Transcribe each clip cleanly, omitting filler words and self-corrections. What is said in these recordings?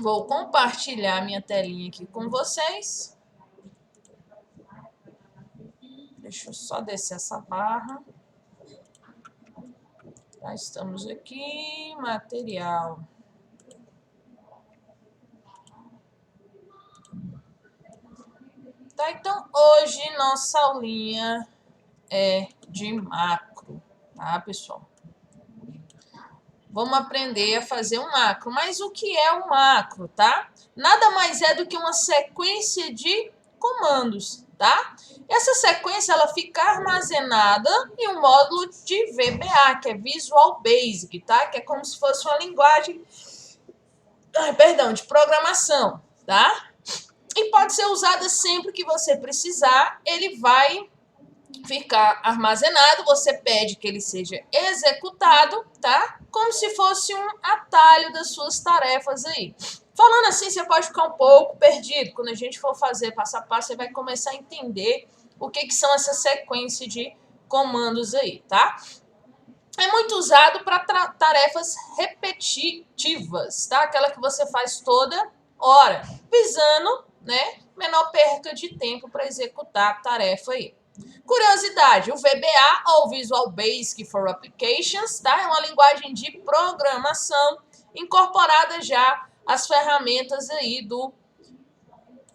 Vou compartilhar minha telinha aqui com vocês. Deixa eu só descer essa barra. Já estamos aqui, material. Tá, então hoje nossa aulinha é de macro, tá, pessoal? Vamos aprender a fazer um macro. Mas o que é um macro, tá? Nada mais é do que uma sequência de comandos, tá? Essa sequência ela fica armazenada em um módulo de VBA, que é Visual Basic, tá? Que é como se fosse uma linguagem, de programação, tá? E pode ser usada sempre que você precisar. Ele vai ficar armazenado, você pede que ele seja executado, tá? Como se fosse um atalho das suas tarefas aí. Falando assim, você pode ficar um pouco perdido. Quando a gente for fazer passo a passo, você vai começar a entender o que são essa sequência de comandos aí, tá? É muito usado para tarefas repetitivas, tá? Aquela que você faz toda hora, visando, né, menor perca de tempo para executar a tarefa aí. Curiosidade, o VBA, ou Visual Basic for Applications, tá? É uma linguagem de programação incorporada já às ferramentas aí do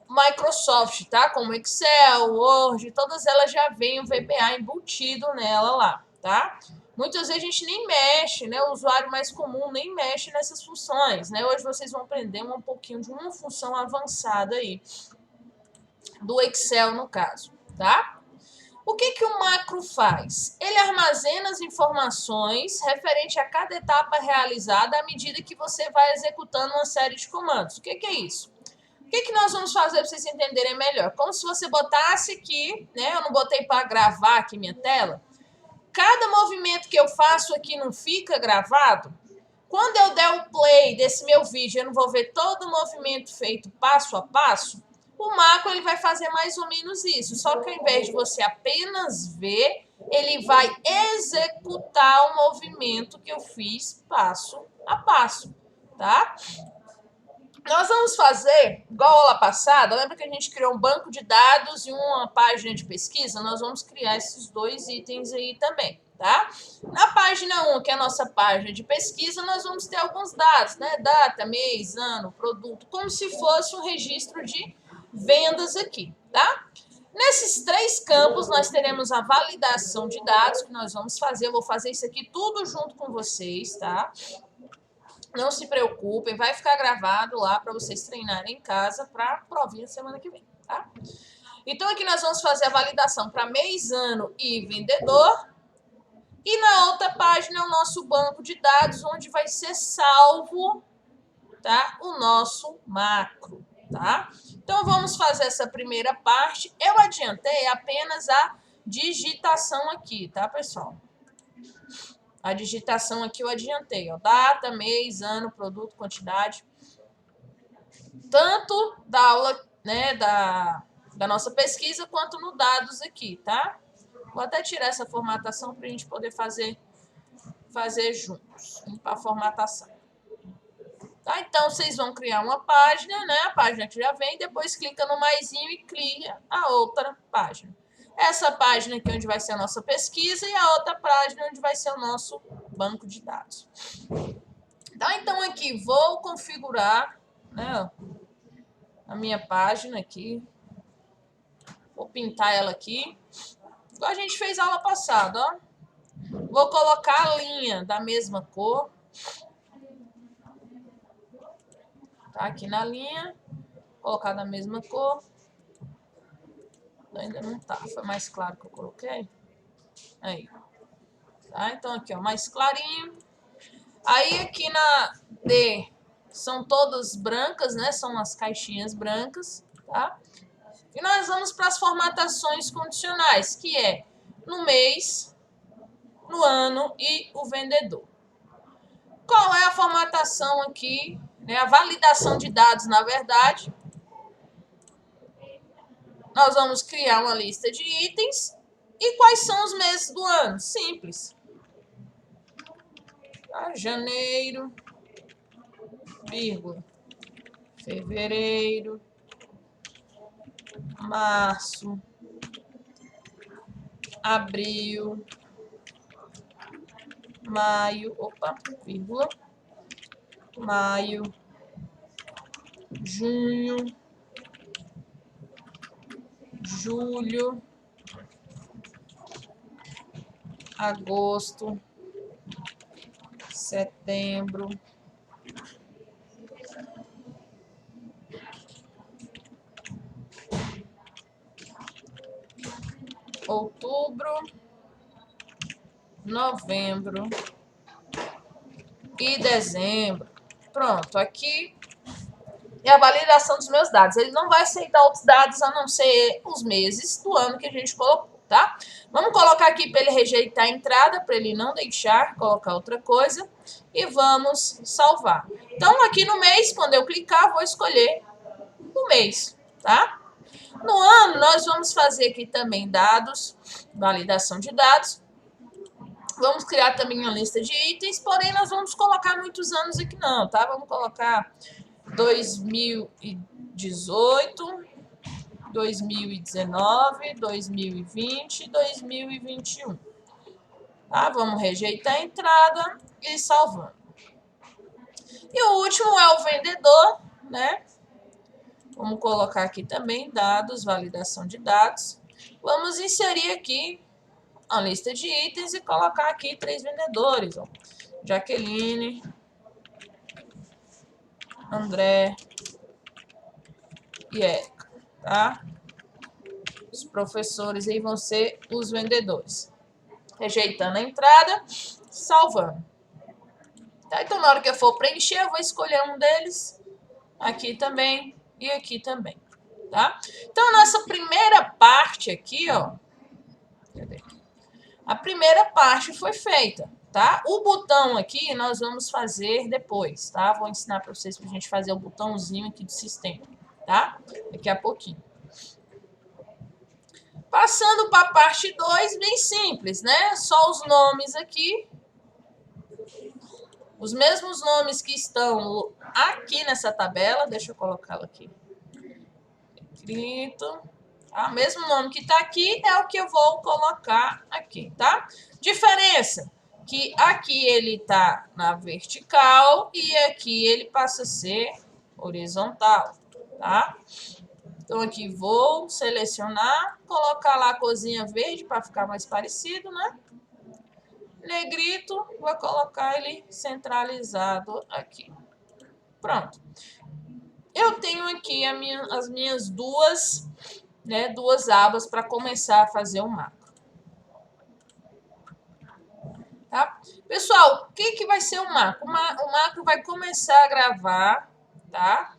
Microsoft, tá? Como Excel, Word, todas elas já vêm o VBA embutido nela lá, tá? Muitas vezes a gente nem mexe, né? O usuário mais comum nem mexe nessas funções, né? Hoje vocês vão aprender um pouquinho de uma função avançada aí, do Excel no caso, tá? O que o macro faz? Ele armazena as informações referente a cada etapa realizada à medida que você vai executando uma série de comandos. O que é isso? O que nós vamos fazer para vocês entenderem melhor? Como se você botasse aqui, né? Eu não botei para gravar aqui minha tela. Cada movimento que eu faço aqui não fica gravado? Quando eu der o play desse meu vídeo, eu não vou ver todo o movimento feito passo a passo? O macro ele vai fazer mais ou menos isso, só que ao invés de você apenas ver, ele vai executar o movimento que eu fiz passo a passo, tá? Nós vamos fazer, igual a aula passada, lembra que a gente criou um banco de dados e uma página de pesquisa? Nós vamos criar esses dois itens aí também, tá? Na página 1, que é a nossa página de pesquisa, nós vamos ter alguns dados, né? Data, mês, ano, produto, como se fosse um registro de vendas aqui, tá? Nesses três campos, nós teremos a validação de dados que nós vamos fazer. Eu vou fazer isso aqui tudo junto com vocês, tá? Não se preocupem, vai ficar gravado lá para vocês treinarem em casa para a provinha semana que vem, tá? Então, aqui nós vamos fazer a validação para mês, ano e vendedor. E na outra página é o nosso banco de dados, onde vai ser salvo, tá, o nosso macro, tá? Então, vamos fazer essa primeira parte. Eu adiantei apenas a digitação aqui, tá, pessoal? A digitação aqui eu adiantei, ó, data, mês, ano, produto, quantidade. Tanto da aula, né, da nossa pesquisa, quanto no dados aqui, tá? Vou até tirar essa formatação para a gente poder fazer juntos, para a formatação. Tá? Então, vocês vão criar uma página, né? A página que já vem, depois clica no maisinho e cria a outra página. Essa página aqui onde vai ser a nossa pesquisa e a outra página onde vai ser o nosso banco de dados. Tá? Então, aqui vou configurar, né, a minha página aqui. Vou pintar ela aqui. Igual a gente fez a aula passada, ó. Vou colocar a linha da mesma cor. Tá aqui na linha. Colocar da mesma cor. Ainda não tá. Foi mais claro que eu coloquei. Aí. Tá? Então aqui, ó, mais clarinho. Aí aqui na D são todas brancas, né? São as caixinhas brancas, tá? E nós vamos para as formatações condicionais, que é no mês, no ano e o vendedor. Qual é a formatação aqui, né? A validação de dados, na verdade. Nós vamos criar uma lista de itens. E quais são os meses do ano? Simples. Tá? Janeiro, vírgula, fevereiro, março, abril, maio, vírgula, maio, junho, julho, agosto, setembro, outubro, novembro e dezembro. Pronto, aqui é a validação dos meus dados. Ele não vai aceitar outros dados a não ser os meses do ano que a gente colocou, tá? Vamos colocar aqui para ele rejeitar a entrada, para ele não deixar colocar outra coisa. E vamos salvar. Então, aqui no mês, quando eu clicar, vou escolher o mês, tá? No ano, nós vamos fazer aqui também dados, validação de dados. Vamos criar também uma lista de itens, porém nós vamos colocar muitos anos aqui não, tá? Vamos colocar 2018, 2019, 2020, 2021. Tá? Vamos rejeitar a entrada e salvando. E o último é o vendedor, né? Vamos colocar aqui também dados, validação de dados. Vamos inserir aqui a lista de itens e colocar aqui 3 vendedores. Ó. Jaqueline, André e Érica, tá? Os professores aí vão ser os vendedores. Rejeitando a entrada, salvando. Tá? Então, na hora que eu for preencher, eu vou escolher um deles, aqui também e aqui também, tá? Então, nossa primeira parte aqui, ó, cadê? A primeira parte foi feita, tá? O botão aqui nós vamos fazer depois, tá? Vou ensinar para vocês pra gente fazer o botãozinho aqui do sistema, tá? Daqui a pouquinho. Passando para a parte 2, bem simples, né? Só os nomes aqui. Os mesmos nomes que estão aqui nessa tabela. Deixa eu colocá-lo aqui. Escrito. Tá? O mesmo nome que está aqui é o que eu vou colocar aqui, tá? Diferença, que aqui ele está na vertical e aqui ele passa a ser horizontal, tá? Então, aqui vou selecionar, colocar lá a corzinha verde para ficar mais parecido, né? Negrito, vou colocar ele centralizado aqui. Pronto. Eu tenho aqui as minhas duas abas para começar a fazer o macro. Tá? Pessoal, o que vai ser o macro? O macro vai começar a gravar, tá?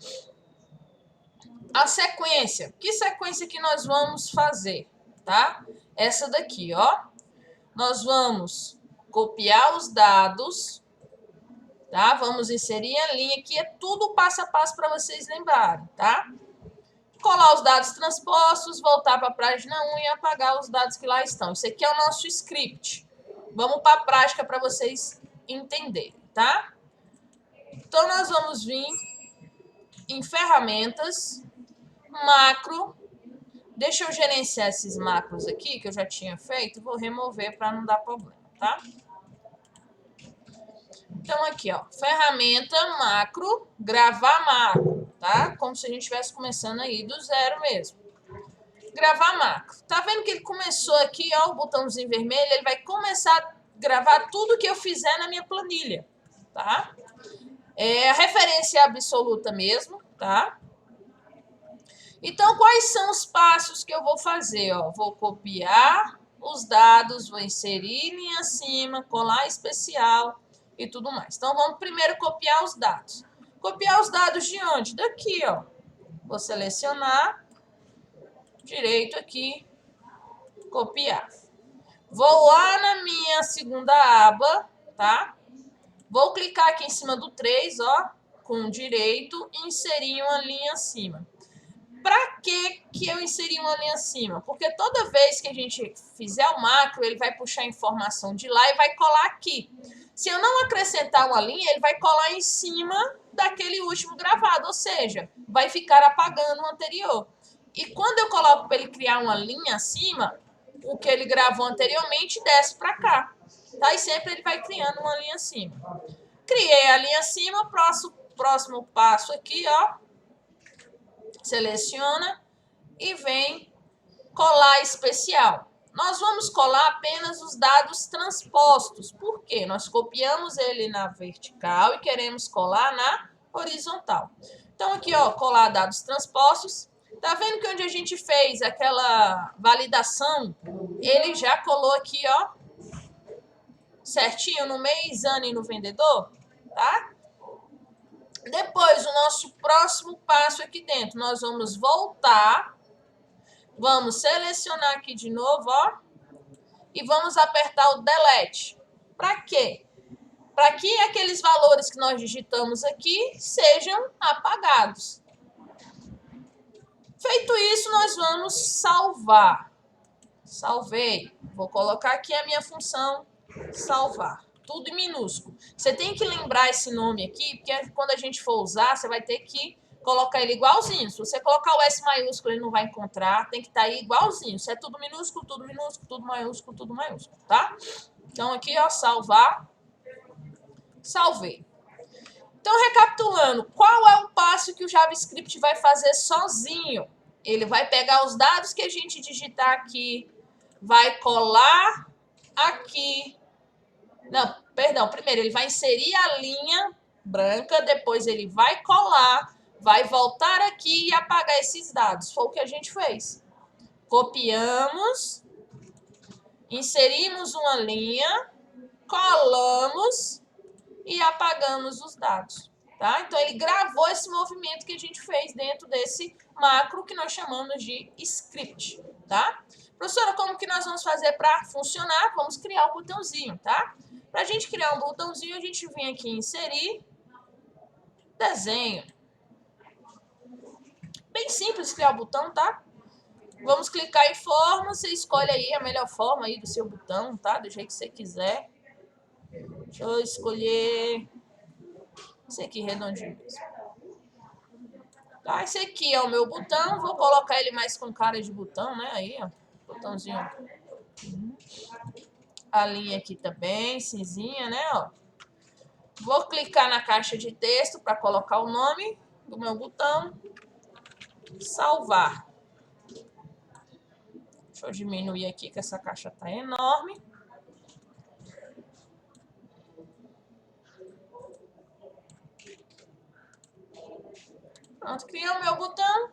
A sequência. Que sequência que nós vamos fazer, tá? Essa daqui, ó. Nós vamos copiar os dados, tá? Vamos inserir a linha, que é tudo passo a passo para vocês lembrarem, tá? Colar os dados transpostos, voltar para a página 1 e apagar os dados que lá estão. Isso aqui é o nosso script. Vamos para a prática para vocês entenderem, tá? Então, nós vamos vir em ferramentas, macro. Deixa eu gerenciar esses macros aqui, que eu já tinha feito. Vou remover para não dar problema, tá? Então, aqui, ó. Ferramenta, macro, gravar macro, tá? Como se a gente estivesse começando aí do zero mesmo. Gravar macro. Tá vendo que ele começou aqui, ó, o botãozinho vermelho, ele vai começar a gravar tudo que eu fizer na minha planilha, tá? É a referência absoluta mesmo, tá? Então, quais são os passos que eu vou fazer? Ó? Vou copiar os dados, vou inserir linha acima, colar especial e tudo mais. Então, vamos primeiro copiar os dados. Copiar os dados de onde? Daqui, ó. Vou selecionar, direito aqui, copiar. Vou lá na minha segunda aba, tá? Vou clicar aqui em cima do 3, ó, com direito e inserir uma linha acima. Para que eu inseri uma linha acima? Porque toda vez que a gente fizer o macro, ele vai puxar a informação de lá e vai colar aqui. Se eu não acrescentar uma linha, ele vai colar em cima daquele último gravado, ou seja, vai ficar apagando o anterior. E quando eu coloco para ele criar uma linha acima, o que ele gravou anteriormente desce para cá. Tá? E sempre ele vai criando uma linha acima. Criei a linha acima, próximo passo aqui, ó. Seleciona e vem colar especial. Nós vamos colar apenas os dados transpostos. Por quê? Nós copiamos ele na vertical e queremos colar na horizontal. Então, aqui, ó, colar dados transpostos. Tá vendo que onde a gente fez aquela validação, ele já colou aqui, ó, certinho no mês, ano e no vendedor, tá? Depois, o nosso próximo passo aqui dentro, nós vamos voltar, vamos selecionar aqui de novo, ó, e vamos apertar o delete. Para quê? Para que aqueles valores que nós digitamos aqui sejam apagados. Feito isso, nós vamos salvar. Salvei. Vou colocar aqui a minha função salvar. Tudo em minúsculo. Você tem que lembrar esse nome aqui, porque quando a gente for usar, você vai ter que colocar ele igualzinho. Se você colocar o S maiúsculo, ele não vai encontrar. Tem que estar aí igualzinho. Se é tudo minúsculo, tudo maiúsculo, tá? Então, aqui, ó, salvar. Salvei. Então, recapitulando, qual é o passo que o JavaScript vai fazer sozinho? Ele vai pegar os dados que a gente digitar aqui, vai colar aqui. Não, perdão, primeiro ele vai inserir a linha branca, depois ele vai colar, vai voltar aqui e apagar esses dados. Foi o que a gente fez. Copiamos, inserimos uma linha, colamos e apagamos os dados. Tá? Então, ele gravou esse movimento que a gente fez dentro desse macro que nós chamamos de script. Tá? Professora, como que nós vamos fazer para funcionar? Vamos criar um botãozinho, tá? Para a gente criar um botãozinho, a gente vem aqui em inserir, desenho. Bem simples criar o botão, tá? Vamos clicar em forma, você escolhe aí a melhor forma aí do seu botão, tá? Do jeito que você quiser. Deixa eu escolher esse aqui redondinho mesmo. Tá, esse aqui é o meu botão, vou colocar ele mais com cara de botão, né? Aí, ó, botãozinho. A linha aqui também, cinzinha, né? Ó. Vou clicar na caixa de texto para colocar o nome do meu botão. Salvar. Deixa eu diminuir aqui que essa caixa tá enorme. Pronto, criei o meu botão.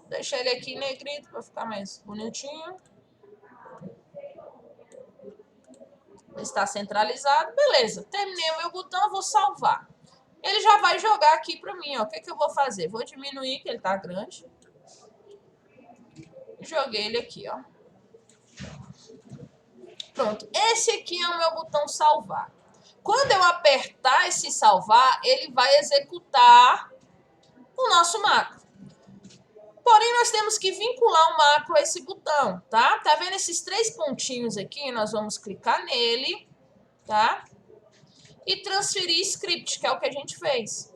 Deixei ele aqui em negrito para ficar mais bonitinho. Está centralizado. Beleza, terminei o meu botão, vou salvar. Ele já vai jogar aqui para mim, ó. O que que eu vou fazer? Vou diminuir, que ele tá grande. Joguei ele aqui, ó. Pronto, esse aqui é o meu botão salvar. Quando eu apertar esse salvar, ele vai executar o nosso macro. Porém, nós temos que vincular o macro a esse botão, tá? Tá vendo esses três pontinhos aqui? Nós vamos clicar nele, tá? E transferir script, que é o que a gente fez.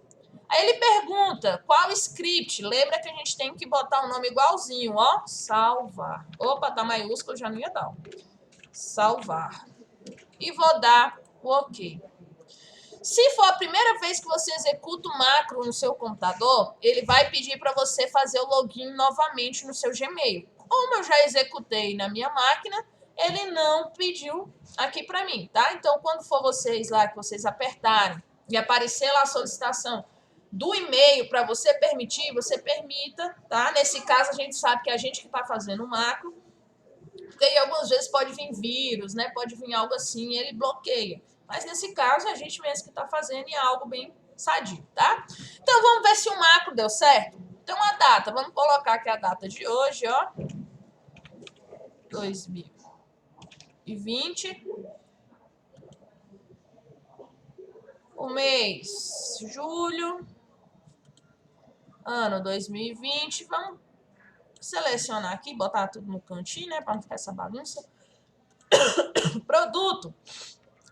Aí ele pergunta, qual script? Lembra que a gente tem que botar um nome igualzinho, ó. Salvar. Opa, tá maiúsculo, já não ia dar. Salvar. E vou dar o OK. Se for a primeira vez que você executa o macro no seu computador, ele vai pedir para você fazer o login novamente no seu Gmail. Como eu já executei na minha máquina, ele não pediu aqui para mim, tá? Então, quando for vocês lá, que vocês apertarem e aparecer lá a solicitação do e-mail para você permitir, você permita, tá? Nesse caso, a gente sabe que é a gente que está fazendo o macro, porque aí algumas vezes pode vir vírus, né? Pode vir algo assim e ele bloqueia. Mas nesse caso, a gente mesmo que está fazendo e é algo bem sadio, tá? Então, vamos ver se o macro deu certo? Então, a data, vamos colocar aqui a data de hoje, ó. 2020. O mês, julho. Ano 2020. Vamos selecionar aqui, botar tudo no cantinho, né? Para não ficar essa bagunça. Produto,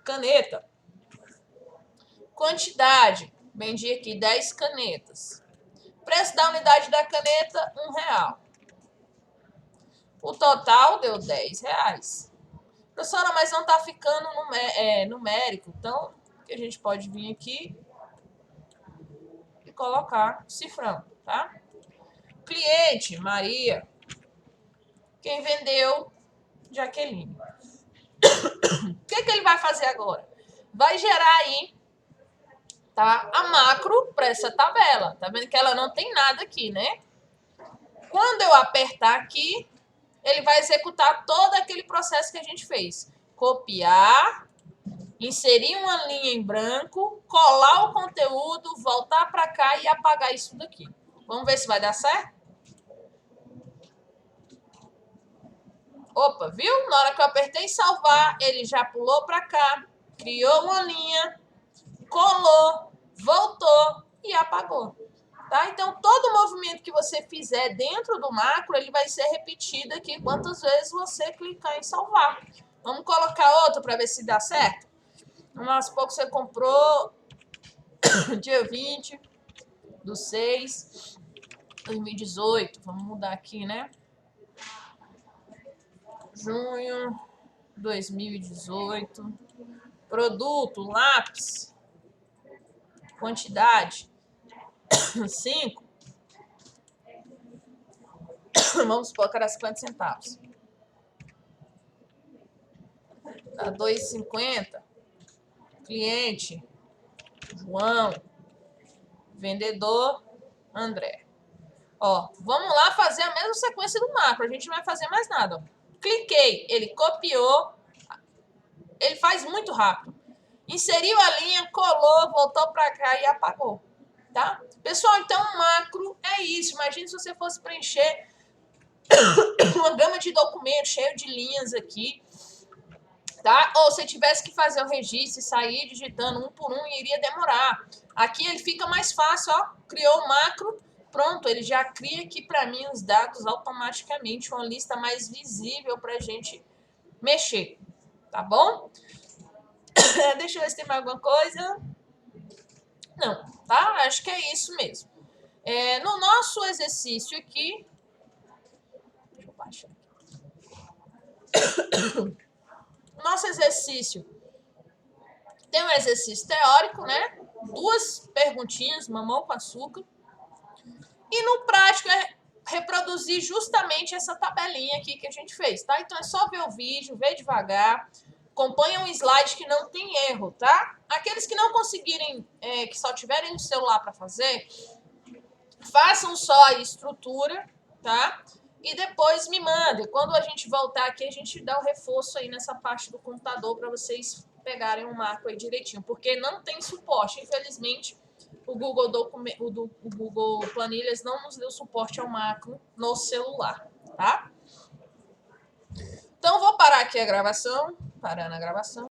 caneta. Quantidade, vendi aqui 10 canetas. Preço da unidade da caneta, R$1. O total deu R$10. Professora, mas não está ficando numérico. Então, a gente pode vir aqui e colocar cifrão, tá? Cliente, Maria. Quem vendeu, Jaqueline. O que ele vai fazer agora? Vai gerar aí, tá, a macro para essa tabela. Tá vendo que ela não tem nada aqui, né? Quando eu apertar aqui, ele vai executar todo aquele processo que a gente fez. Copiar, inserir uma linha em branco, colar o conteúdo, voltar para cá e apagar isso daqui. Vamos ver se vai dar certo? Opa, viu? Na hora que eu apertei salvar, ele já pulou para cá, criou uma linha, colou, voltou e apagou. Tá? Então, todo movimento que você fizer dentro do macro, ele vai ser repetido aqui quantas vezes você clicar em salvar. Vamos colocar outro para ver se dá certo? Vamos supor que você comprou dia 20/6/2018. Vamos mudar aqui, né? Junho 2018. Produto, lápis. Quantidade, 5. Vamos supor que era 50 centavos. Dá 2,50. Cliente, João. Vendedor, André. Ó, vamos lá fazer a mesma sequência do macro. A gente não vai fazer mais nada. Ó. Cliquei, ele copiou. Ele faz muito rápido. Inseriu a linha, colou, voltou para cá e apagou. Tá? Pessoal, então o macro é isso. Imagina se você fosse preencher uma gama de documentos cheio de linhas aqui, tá? Ou se tivesse que fazer o registro e sair digitando um por um, iria demorar. Aqui ele fica mais fácil, ó. Criou o macro, pronto, ele já cria aqui para mim os dados automaticamente, uma lista mais visível para a gente mexer, tá bom? Deixa eu ver se tem mais alguma coisa. Não, tá? Acho que é isso mesmo. No nosso exercício aqui, deixa eu baixar aqui. Nosso exercício tem um exercício teórico, né? 2 perguntinhas, mamão com açúcar. E no prático é reproduzir justamente essa tabelinha aqui que a gente fez, tá? Então é só ver o vídeo, ver devagar. Acompanha um slide que não tem erro, tá? Aqueles que não conseguirem, que só tiverem o celular para fazer, façam só a estrutura, tá? E depois me mandem. Quando a gente voltar aqui, a gente dá o reforço aí nessa parte do computador para vocês pegarem o marco aí direitinho, porque não tem suporte. Infelizmente, o Google Planilhas não nos deu suporte ao macro no celular, tá? Então, vou parar aqui a gravação. Parando a gravação.